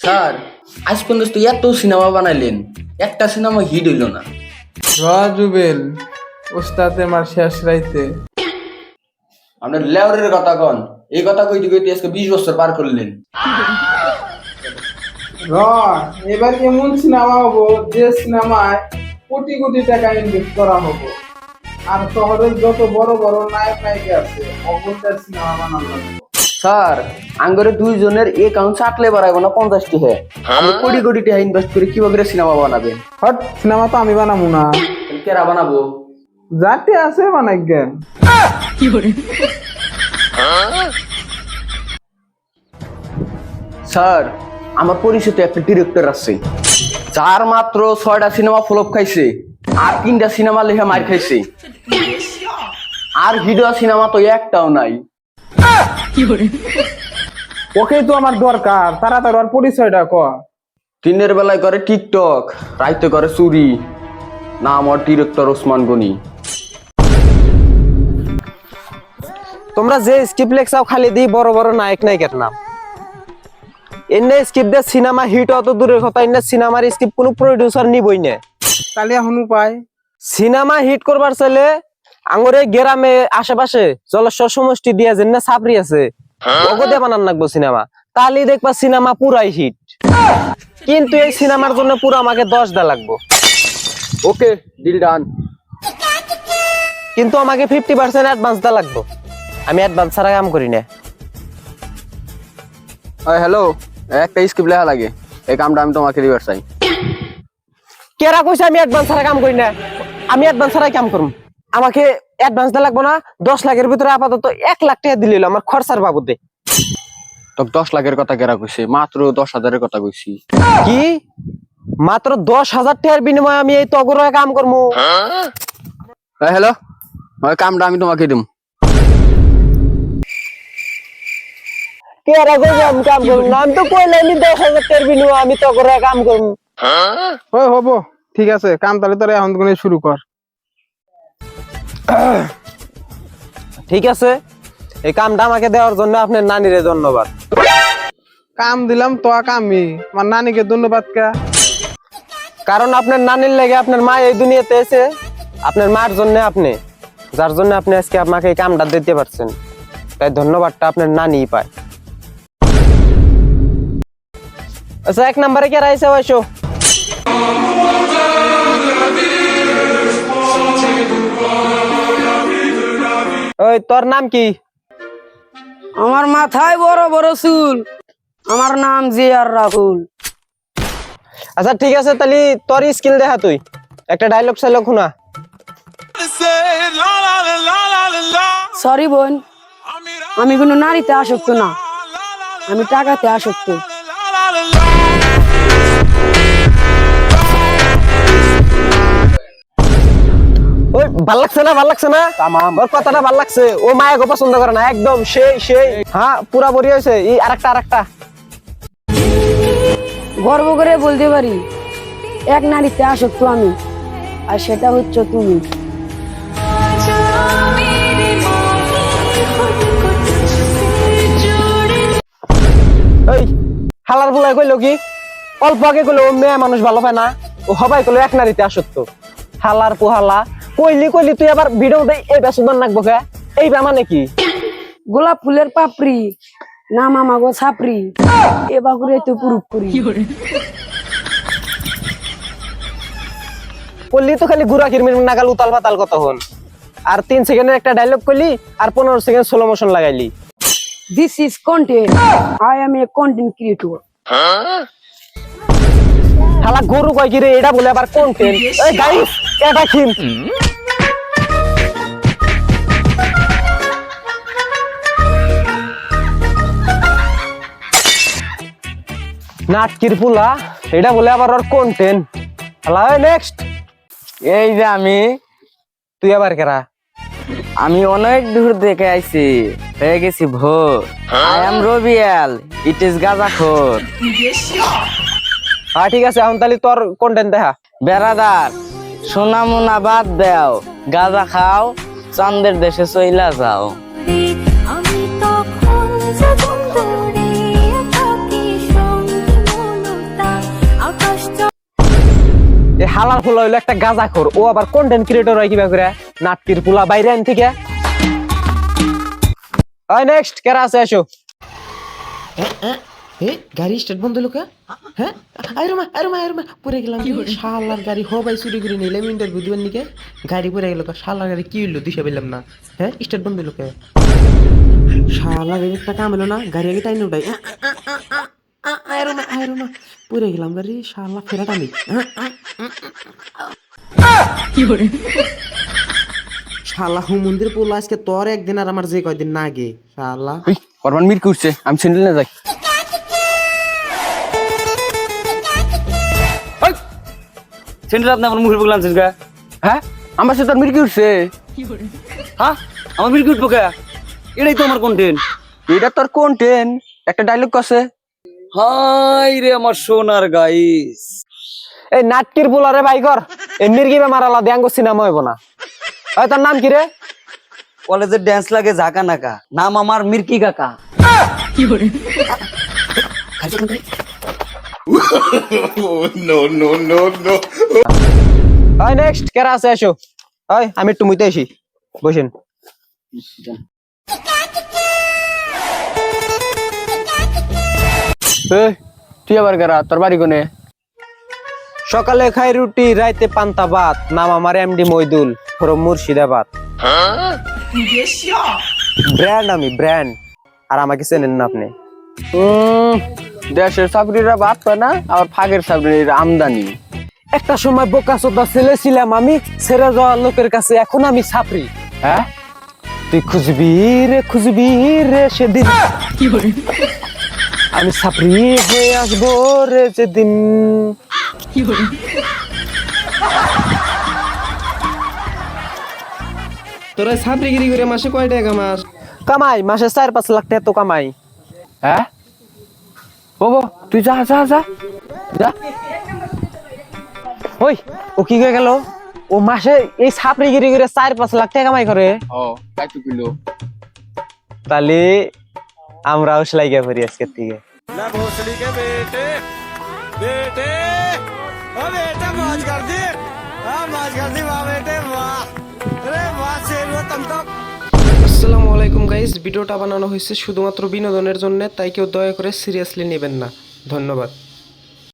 Sir আজ পর্যন্ত এত সিনেমা বানাইলেন, একটা সিনেমা হিট হইল না। রাজুবেল ওস্তাদে মার শেষ রাইতে আপনার লেওরের কথা কন, এই কথা কইতে কইতে আজকে 20 বছর পার করলেন। র এবার এমন সিনেমা হবো যে সিনেমায় কোটি কোটি টাকা ইনভেস্ট করা হবো, আর শহরের যত বড় বড় নায়ক নায়িকা আছে অগণিত সিনেমা বানানো লাগবে। স্যার আঙ্গরে দুইজনের অ্যাকাউন্ট চাটলে বাড়াইবো না 50 টাকা, আমি কোটি কোটি টাকা ইনভেস্ট করে কিভাবে সিনেমা বানাবেন? হট সিনেমা তো আমি বানাবো না, কেরা বানাবো? যাতে আছে বানাই জ্ঞান। স্যার আমার পরিচিত একটা ডিরেক্টর আছে, যার মাত্র 6টা সিনেমা ফ্লপ খাইছে আর 3টা সিনেমা লেখা মার খাইছে, আর হিডো সিনেমা তো একটাও নাই। ওকেই তো আমার দরকার, তাড়াতাড়ি ওর পরিচয়টা ক। দিনের বেলায় করে টিকটক, রাইতে করে চুরি। নাম ওর ডিরেক্টর ওসমান গনি। তোমরা যে স্ক্রিপ্ট লেখছাও খালি দিই বড় বড় নায়ক নায়িকার নাম। এনে স্ক্রিপ্ট দিয়ে সিনেমা হিট অত দূরের কথা, এনে সিনেমার স্ক্রিপ্ট কোনো প্রডিউসার নিবই না। তাহলে এখন উপায়? সিনেমা হিট করবার চাইলে আঙুরে গ্রামে আশেপাশে জলেশ্বর সমষ্টি দিয়া যেন সাপড়ি আছে ওগদে বানান লাগবো সিনেমা, তাহলে দেখবা সিনেমা পুরাই হিট। কিন্তু এই সিনেমার জন্য পুরো আমাকে 10 দেওয়া লাগবো। Okay deal done. কিন্তু আমাকে 50% অ্যাডভান্স দেওয়া লাগবো, আমি অ্যাডভান্স ছাড়া কাম করি না। হ্যালো, একটা স্ক্রিপ্ট লেখা লাগে, এই কামটা আমি তোমাকে দিবার চাই। কেরা কইছে আমি অ্যাডভান্স ছাড়া কাম করি না? আমি অ্যাডভান্স ছাড়াই কাম করব। আমাকে অ্যাডভান্স দেওয়া লাগবো না, 10 লাখের ভিতরে আপাতত 1 লাখ টাকা দিলে আমার খরচার বাবদে। তো 10 লাখের কথা কেরা কইছে? মাত্র 10,000-এর কথা কইছি। কি মাত্র 10,000 টাকার বিনিময়ে আমি এই তগরে কাম করবো? হ্যালো, ওই কামটা আমি তোমাকে দিম। কেরা কইছে আমি কাম করব না? আমি তো কইলাম আমি 10,000 টাকার বিনিময়ে আমি তগরে কাম করব। ওই হবো, ঠিক আছে, কাম তাহলে তোরা এখন থেকে শুরু কর। ঠিক আছে, এই কামটা আমাকে দেওয়ার জন্য আপনার নানিরে ধন্যবাদ। কাম দিলাম তো কামি, আমার নানিকে ধন্যবাদ কা। কারণ আপনার নানির লেগে আপনার মা এই দুনিয়াতে এসে, আপনার মার জন্য আপনি, যার জন্য আপনি আজকে আমাকে এই কামটা দিতে পারছেন, তাই ধন্যবাদটা আপনার নানিই পায়। আচ্ছা, 1 নম্বরে কে রাইছে ওইসো? ওই তোর নাম কি? আমার মাথায় বড় বড় চুল, আমার নাম জিয়ার রাহুল। আচ্ছা ঠিক আছে, তাহলে তোর স্কিল দেখা, তুই একটা ডায়লগ সাইলগ শোনা। সরি বোন, আমি কোনো নারীতে আসক্ত না, আমি টাকাতে আসক্ত। ওই ভাল লাগছে না? ভাল লাগছে না? ওর কথাটা ভাল লাগছে। ও মায়াকে পছন্দ করে না একদম, সেই হ্যাঁ পুরা বড়ি হয়েছে। এই আরেকটা গর্ব করে বলতে পারি এক নারীতে আসক্ত আমি, আর সেটা হচ্ছে তুমি। ওই হালার ফুলাই কইলো কি? অল্প আগে কইলো ও মেয়ে মানুষ ভালো পায় না, ও সবাই কইলো এক নারীতে আসক্ত। হালার পোহালা কইলি তুই আবার ভিডিও দেই এই বেসুদান নাকবো কে? এই মানে কি? গোলাপ ফুলের পাপড়ি না মামা গো ছাপড়ি, এবার করে তো পুরুপ করি। কইলি তো খালি গুড়া কিরমির নাগাল উতাল পাতাল কত হন, আর 3 সেকেন্ডের একটা ডায়লগ কইলি আর 15 সেকেন্ড স্লো মোশন লাগাইলি। This is content, I am a content creator. হালা গরু কয় কি রে? এটা বলে আবার কন্টেন্ট। এই গাইস, এটা খিম নাটকির পুলা, এটা বলে আবার ওর কন্টেন্ট। হালা নেক্সট। এই যে তুই আবার কেরা? আমি অনেক দূর থেকে আইছি, হয়ে গেছি ভোর। I am Rabiul, it is গাঁজাখোর। হ্যাঁ ঠিক আছে, এখন তাহলে তোর কন্টেন্ট দেখা। বেড়াদার সোনা মোনা বাদ দাও, গাঁজা খাও, চাঁদের দেশে চইলা যাও। আমি তখন যখন দূরে থাকি সঙ্গে মন শালার ফুলা হইলো একটা গাঁজাখোর, ও আবার কন্টেন্ট ক্রিয়েটর হয় কিবা করে, নাটকির ফুলা বাইরে আন থেকে। ওই নেক্সট কেরা আছে আসো। গাড়ি স্টার্ট বন্ধ হলো কা? হ্যাঁ আরে মা পরে গেলাম শালার গাড়ি হবাই চুরি করে নিলাম ইন্টারভিউ দিবেন নিকে, গাড়ি পরে গেল শালার গাড়ি কি হইলো দিশা পেলাম না। হ্যাঁ স্টার্ট বন্ধ হলো কা? শালার একটা কাম হলো না, গাড়ি আগে টাইনে উঠাই আরে মা পরে গেলাম গাড়ি শালা ফেরাটা নেই। শালা হুমন্দির পোলা আজকে তোর একদিন আর আমার যে কয়দিন না গে শালা। করবান মির করছে, আমি স্যান্ডেল না যাই। সেন্টার আপনি আমার মুখের বললাম সেটা। হ্যাঁ আমার সাথে তোর মির করছে। হ্যাঁ আমার বিল উঠবো কে? এটাই তো আমার কন্টেন্ট। এটা তোর কন্টেন্ট, একটা ডায়লগ আছে। হাই রে আমার সোনার গাইস। এই নাটকির ফুলা রে বাই কর, এই মির্গি বেমার আলা দেঙ্গ সিনেমা হইব না। ওই তোর নাম কি রে? কলেজের ড্যান্স লাগে ঝাঁকা নাকা, নাম আমার মির্কি কাকা। ওই নেক্সট কেরা আছে আসো। ওই আমি একটু মুইতে আসি, বসেন। এই, তুই আবার কারা, তোর বাড়ি কোনে? সকালে খাই রুটি, রাইতে পান্তা ভাত, নাম আমার MD Moidul from Murshidabad. Brand, আমি ব্র্যান্ড। আর আমাকে চেনেন না আপনি? দেশের চাকরিরা বাদ পায় না, আবার ফাঁকের চাকরির আমদানি। একটা সময় বোকা চোদা ছেলে ছিলাম আমি, ছেড়ে যাওয়া লোকের কাছে এখন আমি ছাপরি। হ্যাঁ তুই খুঁজবি রে সেদিন আমি ছাপরি হয়ে আসবো রে যেদিন। তোরা ছাত্রীগিরি করে মাসে কয় টাকা মাস? কামাই মাসে 4-5 লাখ টাকা তো কামাই। হ্যাঁ বাবা তুই যা যা যা যা। ওই ও কি হয়ে গেল? ও মাসে এই ছাপড়িগিরি করে 4-5 লাখ টাকা কামাই করে। ও কত কিলো? তাহলে আমরাও সেলাই গিয়ে পড়ি আজকের থেকে। আসসালামু আলাইকুম গাইস, ভিডিওটা বানানো হয়েছে শুধুমাত্র বিনোদনের জন্য, তাই কেউ দয়া করে সিরিয়াসলি নেবেন না। ধন্যবাদ।